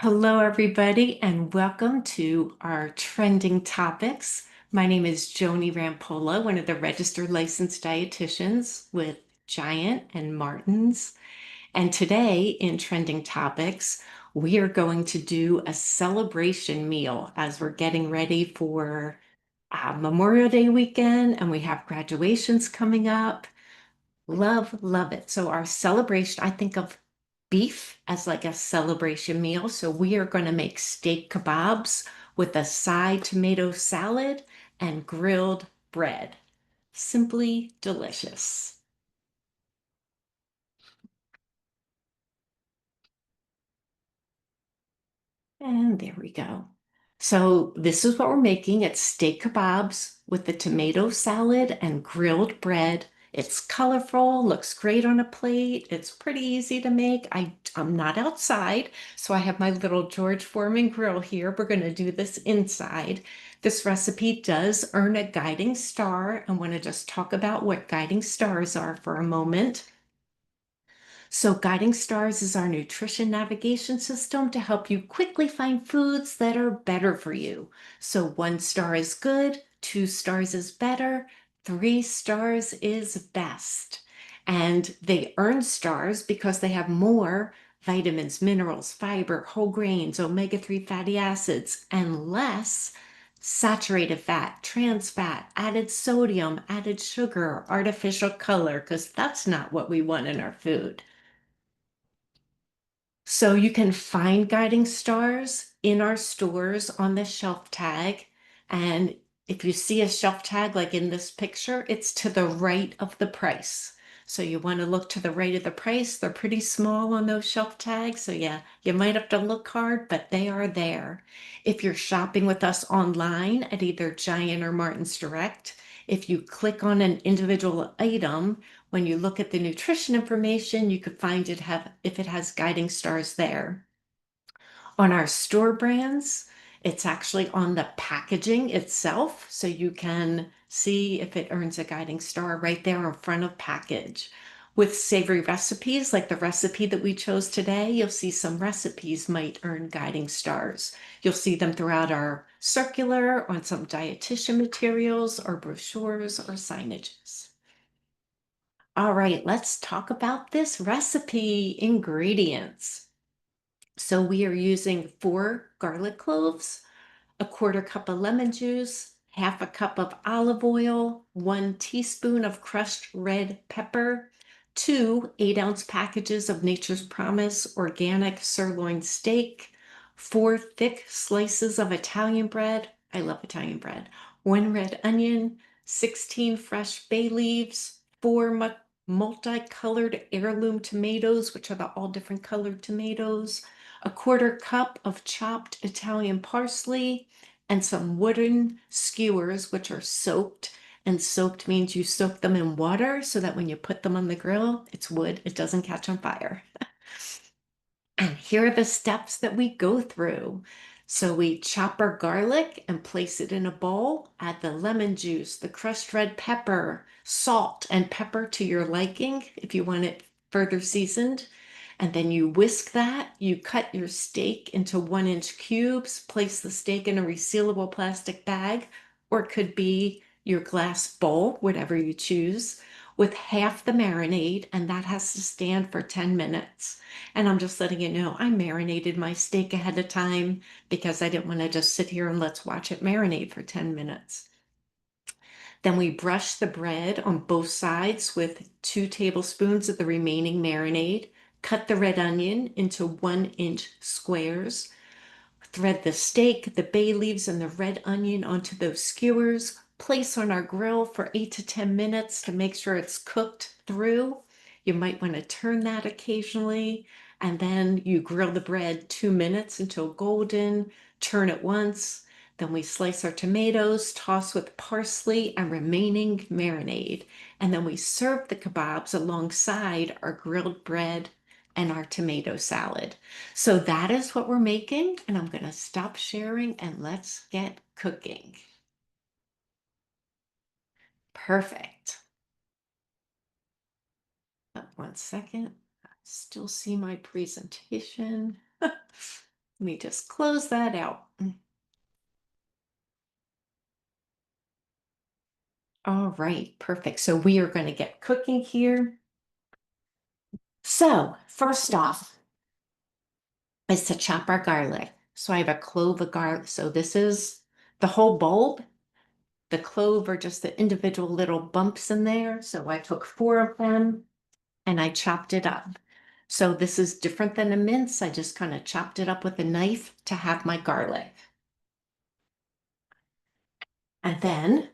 Hello, everybody, and welcome to our trending topics. My name is Joni Rampolla, one of the registered licensed dietitians with Giant and Martin's. And today in trending topics, we are going to do a celebration meal as we're getting ready for Memorial Day weekend, and we have graduations coming up. Love, love it. So our celebration, I think of beef as like a celebration meal. So we are going to make steak kebabs with a side tomato salad and grilled bread. Simply delicious. And there we go. So this is what we're making. It's steak kebabs with the tomato salad and grilled bread. It's colorful, looks great on a plate. It's pretty easy to make. I'm not outside, so I have my little George Foreman grill here. We're going to do this inside. This recipe does earn a guiding star. I want to just talk about what guiding stars are for a moment. So, Guiding Stars is our nutrition navigation system to help you quickly find foods that are better for you. So, 1 star is good, 2 stars is better, 3 stars is best. And they earn stars because they have more vitamins, minerals, fiber, whole grains, omega-3 fatty acids, and less saturated fat, trans fat, added sodium, added sugar, artificial color, because that's not what we want in our food. So you can find guiding stars in our stores on the shelf tag. And if you see a shelf tag like in this picture, it's to the right of the price. So you want to look to the right of the price. They're pretty small on those shelf tags. So yeah, you might have to look hard, but they are there. If you're shopping with us online at either Giant or Martin's Direct, if you click on an individual item, when you look at the nutrition information, you could find it have if it has guiding stars there. On our store brands, it's actually on the packaging itself, so you can see if it earns a guiding star right there in front of package. With savory recipes, like the recipe that we chose today, you'll see some recipes might earn guiding stars. You'll see them throughout our circular, on some dietitian materials or brochures or signages. All right, let's talk about this recipe ingredients. So we are using 4 garlic cloves, a 1/4 cup of lemon juice, 1/2 cup of olive oil, 1 teaspoon of crushed red pepper, 2 8-ounce packages of Nature's Promise organic sirloin steak, 4 thick slices of Italian bread. I love Italian bread. 1 red onion, 16 fresh bay leaves, 4 multicolored heirloom tomatoes, which are the all different colored tomatoes, a 1/4 cup of chopped Italian parsley, and some wooden skewers, which are soaked. And soaked means you soak them in water so that when you put them on the grill, it's wood, it doesn't catch on fire. And here are the steps that we go through. So we chop our garlic and place it in a bowl, add the lemon juice, the crushed red pepper, salt, and pepper to your liking if you want it further seasoned. And then you whisk that. You cut your steak into 1-inch cubes, place the steak in a resealable plastic bag, or it could be your glass bowl, whatever you choose, with half the marinade, and that has to stand for 10 minutes. And I'm just letting you know, I marinated my steak ahead of time because I didn't want to just sit here and let's watch it marinate for 10 minutes. Then we brush the bread on both sides with 2 tablespoons of the remaining marinade. Cut the red onion into 1-inch squares. Thread the steak, the bay leaves, and the red onion onto those skewers. Place on our grill for 8 to 10 minutes to make sure it's cooked through. You might want to turn that occasionally. And then you grill the bread 2 minutes until golden. Turn it once. Then we slice our tomatoes, toss with parsley and remaining marinade. And then we serve the kebabs alongside our grilled bread and our tomato salad. So that is what we're making, and I'm going to stop sharing and let's get cooking. Perfect. 1 second. I still see my presentation. Let me just close that out. All right, perfect. So we are going to get cooking here. So first off is to chop our garlic. So I have a clove of garlic. So this is the whole bulb. The clove are just the individual little bumps in there. So I took four of them and I chopped it up. So this is different than a mince. I just kind of chopped it up with a knife to have my garlic. And then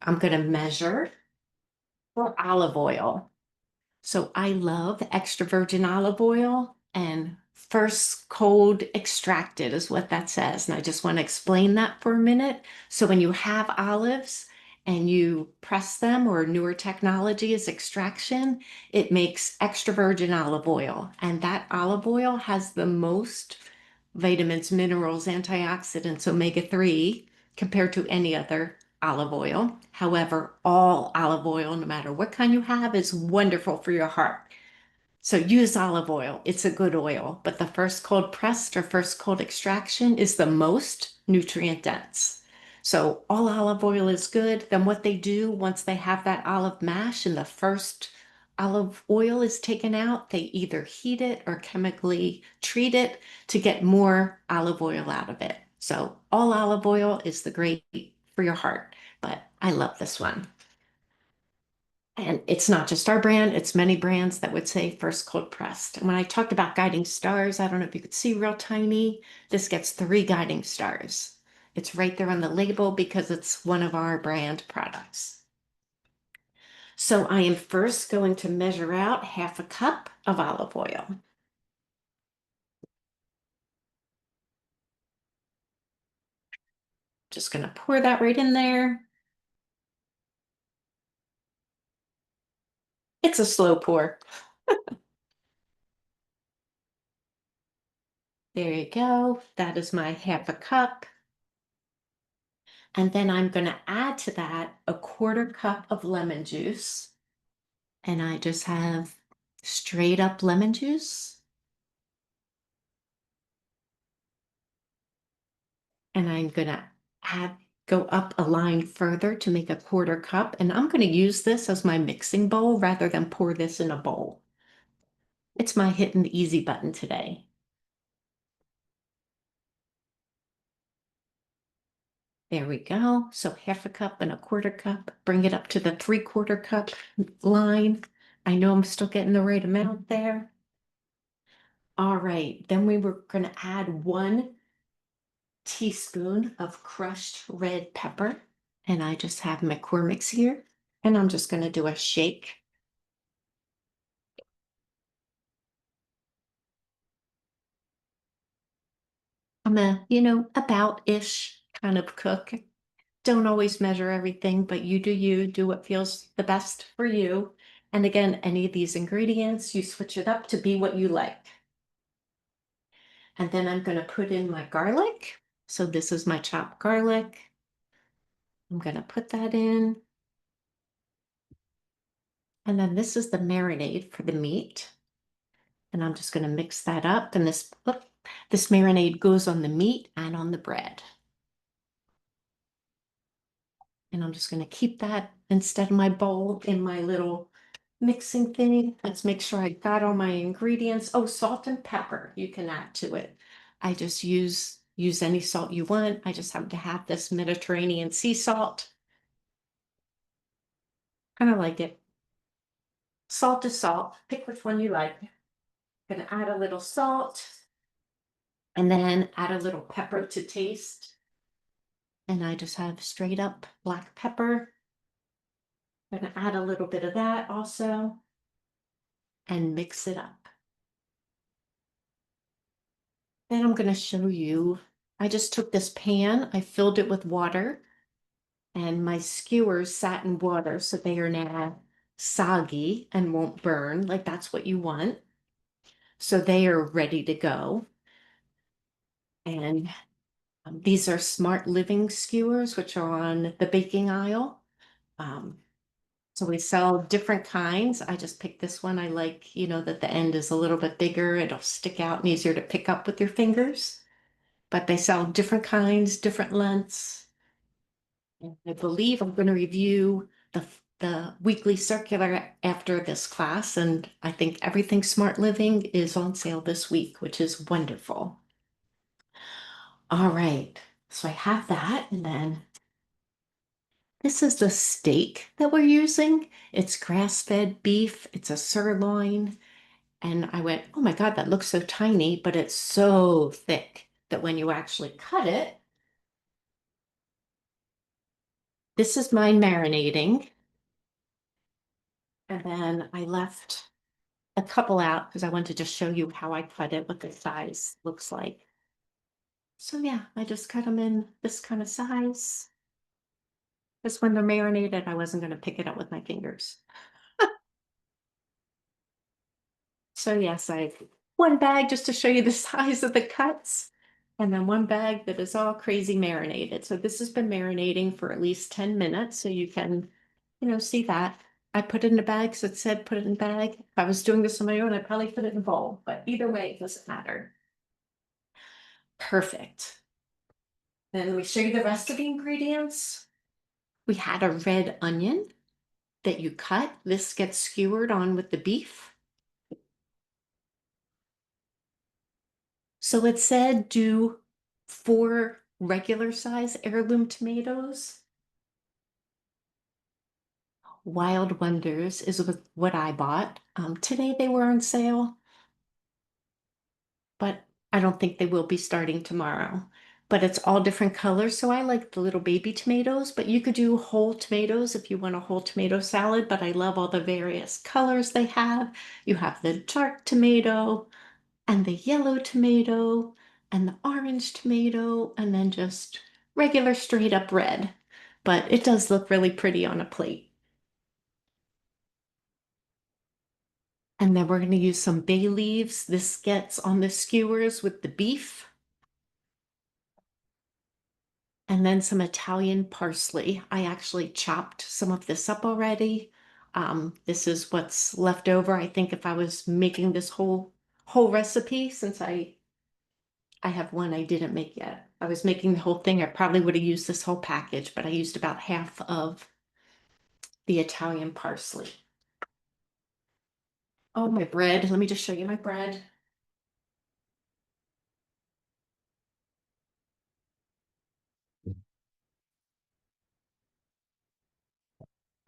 I'm going to measure for olive oil. So I love extra virgin olive oil and first cold extracted is what that says. And I just want to explain that for a minute. So when you have olives and you press them, or newer technology is extraction, it makes extra virgin olive oil. And that olive oil has the most vitamins, minerals, antioxidants, omega-3 compared to any other olive oil. However, all olive oil, no matter what kind you have, is wonderful for your heart. So use olive oil. It's a good oil, but the first cold pressed or first cold extraction is the most nutrient dense. So all olive oil is good. Then what they do once they have that olive mash and the first olive oil is taken out, they either heat it or chemically treat it to get more olive oil out of it. So all olive oil is the great for your heart, but I love this one. And it's not just our brand, it's many brands that would say first cold pressed. And when I talked about guiding stars, I don't know if you could see real tiny, this gets 3 guiding stars. It's right there on the label because it's one of our brand products. So I am first going to measure out half a cup of olive oil. Just going to pour that right in there. It's a slow pour. There you go. That is my half a cup. And then I'm going to add to that a quarter cup of lemon juice. And I just have straight up lemon juice. And I'm going to add, go up a line further to make a quarter cup. And I'm going to use this as my mixing bowl rather than pour this in a bowl. It's my hit and easy button today. There we go. So half a cup and a quarter cup. Bring it up to the 3/4 cup line. I know I'm still getting the right amount there. All right, then we were going to add 1 teaspoon of crushed red pepper. And I just have McCormick's here. And I'm just going to do a shake. I'm about-ish kind of cook. Don't always measure everything, but you do you, do what feels the best for you. And again, any of these ingredients, you switch it up to be what you like. And then I'm going to put in my garlic. So this is my chopped garlic. I'm going to put that in. And then this is the marinade for the meat. And I'm just going to mix that up. And this marinade goes on the meat and on the bread. And I'm just going to keep that instead of my bowl in my little mixing thing. Let's make sure I got all my ingredients. Oh, salt and pepper you can add to it. I just use any salt you want. I just happen to have this Mediterranean sea salt. Kind of like it. Salt is salt. Pick which one you like. Gonna add a little salt and then add a little pepper to taste. And I just have straight up black pepper. I'm gonna add a little bit of that also and mix it up. Then I'm gonna show you, I just took this pan, I filled it with water, and my skewers sat in water, so they are now soggy and won't burn, like that's what you want. So they are ready to go. And these are Smart Living skewers, which are on the baking aisle. Um, So we sell different kinds. I just picked this one. I like, that the end is a little bit bigger. It'll stick out and easier to pick up with your fingers. But they sell different kinds, different lengths. And I believe I'm going to review the weekly circular after this class, and I think everything Smart Living is on sale this week, which is wonderful. All right, so I have that, and then this is the steak that we're using. It's grass-fed beef. It's a sirloin. And I went, oh my God, that looks so tiny, but it's so thick that when you actually cut it, this is mine marinating. And then I left a couple out because I wanted to just show you how I cut it, what the size looks like. So yeah, I just cut them in this kind of size. Just when they're marinated, I wasn't going to pick it up with my fingers. So yes, I one bag just to show you the size of the cuts, and then one bag that is all crazy marinated. So this has been marinating for at least 10 minutes, so you can, see that. I put it in a bag because it said put it in a bag. If I was doing this on my own, I'd probably put it in a bowl, but either way, it doesn't matter. Perfect. Then let me show you the rest of the ingredients. We had a red onion that you cut. This gets skewered on with the beef. So it said do 4 regular size heirloom tomatoes. Wild Wonders is what I bought. Today they were on sale, but I don't think they will be starting tomorrow. But it's all different colors. So I like the little baby tomatoes, but you could do whole tomatoes if you want a whole tomato salad. But I love all the various colors they have. You have the dark tomato and the yellow tomato and the orange tomato, and then just regular straight up red. But it does look really pretty on a plate. And then we're going to use some bay leaves. This gets on the skewers with the beef. And then some Italian parsley. I actually chopped some of this up already. This is what's left over. I think if I was making this whole recipe, since I have one I didn't make yet. I was making the whole thing. I probably would have used this whole package, but I used about half of the Italian parsley. Oh, my bread. Let me just show you my bread.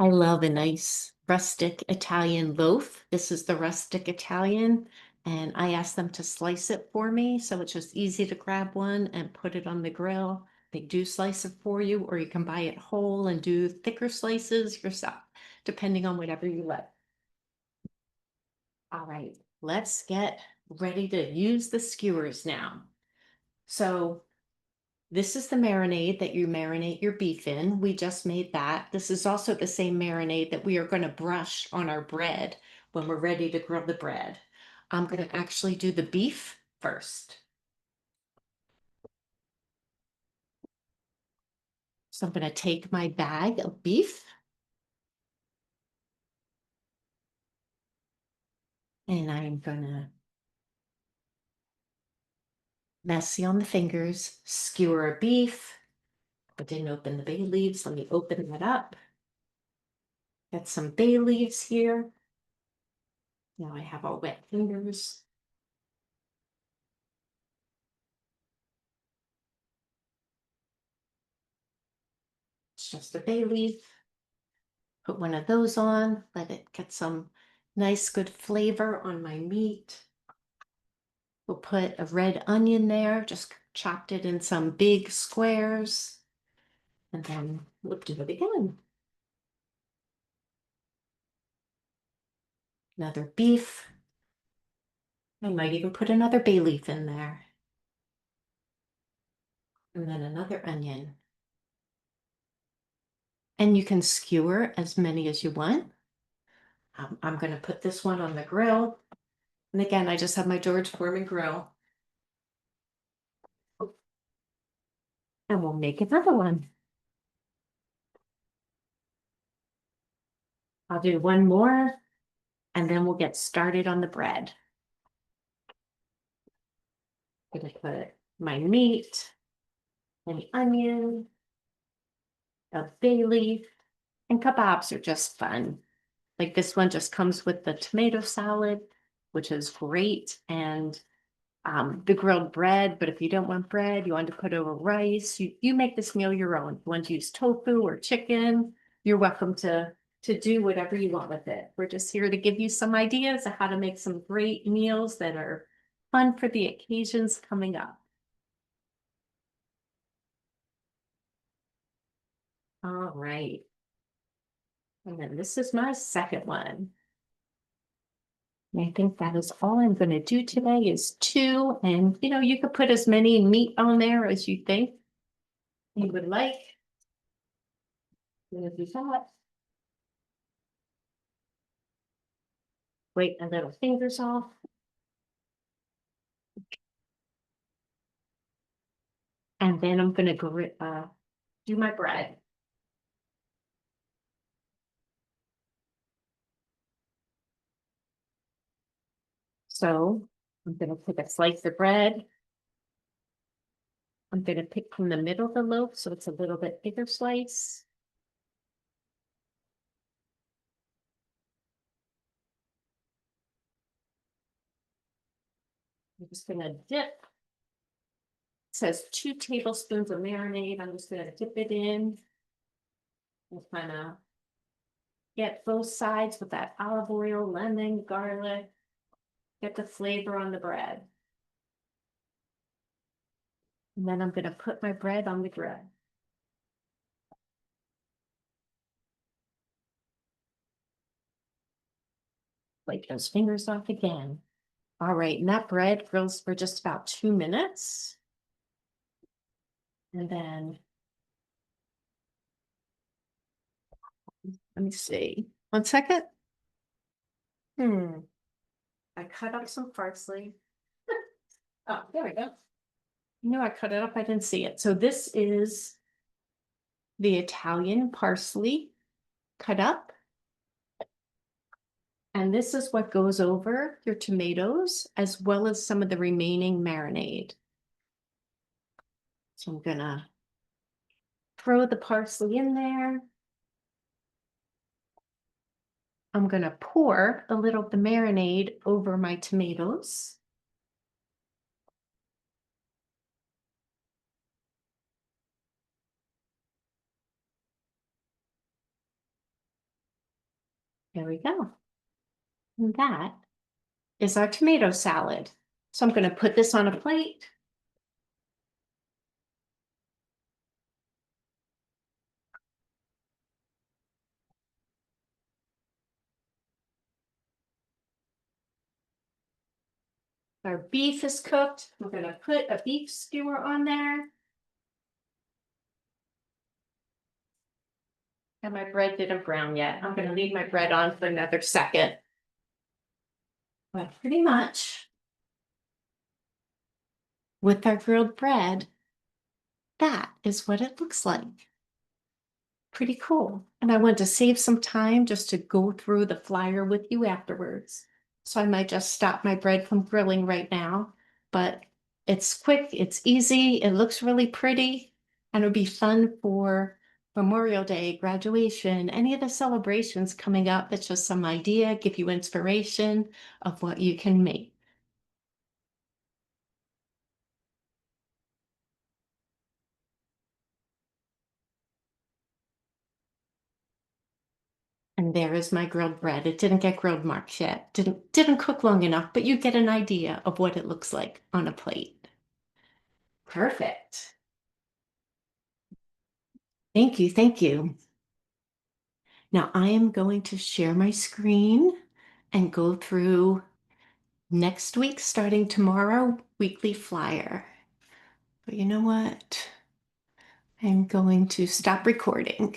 I love a nice rustic Italian loaf. This is the rustic Italian, and I asked them to slice it for me, so it's just easy to grab one and put it on the grill. They do slice it for you, or you can buy it whole and do thicker slices yourself, depending on whatever you like. All right, let's get ready to use the skewers now. So this is the marinade that you marinate your beef in. We just made that. This is also the same marinade that we are going to brush on our bread when we're ready to grill the bread. I'm going to actually do the beef first. So I'm going to take my bag of beef and I'm going to messy on the fingers, skewer a beef, but didn't open the bay leaves. Let me open that up. Got some bay leaves here. Now I have all wet fingers. It's just a bay leaf. Put one of those on, let it get some nice good flavor on my meat. We'll put a red onion there, just chopped it in some big squares. And then we'll do it again. Another beef. I might even put another bay leaf in there. And then another onion. And you can skewer as many as you want. I'm going to put this one on the grill. And again, I just have my George Foreman grill. And we'll make another one. I'll do one more and then we'll get started on the bread. I'm gonna put my meat, an onion, a bay leaf, and kabobs are just fun. Like this one just comes with the tomato salad, which is great, and the grilled bread. But if you don't want bread, you want to put over rice, you make this meal your own. If you want to use tofu or chicken, you're welcome to do whatever you want with it. We're just here to give you some ideas of how to make some great meals that are fun for the occasions coming up. All right. And then this is my second one. And I think that is all I'm going to do today is two. And you could put as many meat on there as you think you would like. I'm going to do that. Wait my little fingers off. And then I'm going to do my bread. So I'm going to take a slice of bread. I'm going to pick from the middle of the loaf so it's a little bit bigger slice. I'm just going to dip. It says 2 tablespoons of marinade. I'm just going to dip it in. And kind of get both sides with that olive oil, lemon, garlic. Get the flavor on the bread. And then I'm going to put my bread on the grill. Wipe those fingers off again. All right, and that bread grills for just about 2 minutes. And then, let me see. 1 second. I cut up some parsley. Oh, there we go. No, I cut it up. I didn't see it. So this is the Italian parsley cut up. And this is what goes over your tomatoes as well as some of the remaining marinade. So I'm gonna throw the parsley in there. I'm gonna pour a little of the marinade over my tomatoes. There we go. And that is our tomato salad. So I'm gonna put this on a plate. Our beef is cooked. We're gonna put a beef skewer on there. And my bread didn't brown yet. I'm gonna leave my bread on for another second. But pretty much with our grilled bread, that is what it looks like. Pretty cool. And I want to save some time just to go through the flyer with you afterwards. So I might just stop my bread from grilling right now, but it's quick, it's easy, it looks really pretty, and it'll be fun for Memorial Day, graduation, any of the celebrations coming up. It's just some idea, give you inspiration of what you can make. And there is my grilled bread. It didn't get grilled marks yet. Didn't cook long enough, but you get an idea of what it looks like on a plate. Perfect. Thank you, thank you. Now I am going to share my screen and go through next week, starting tomorrow, weekly flyer. But you know what? I'm going to stop recording.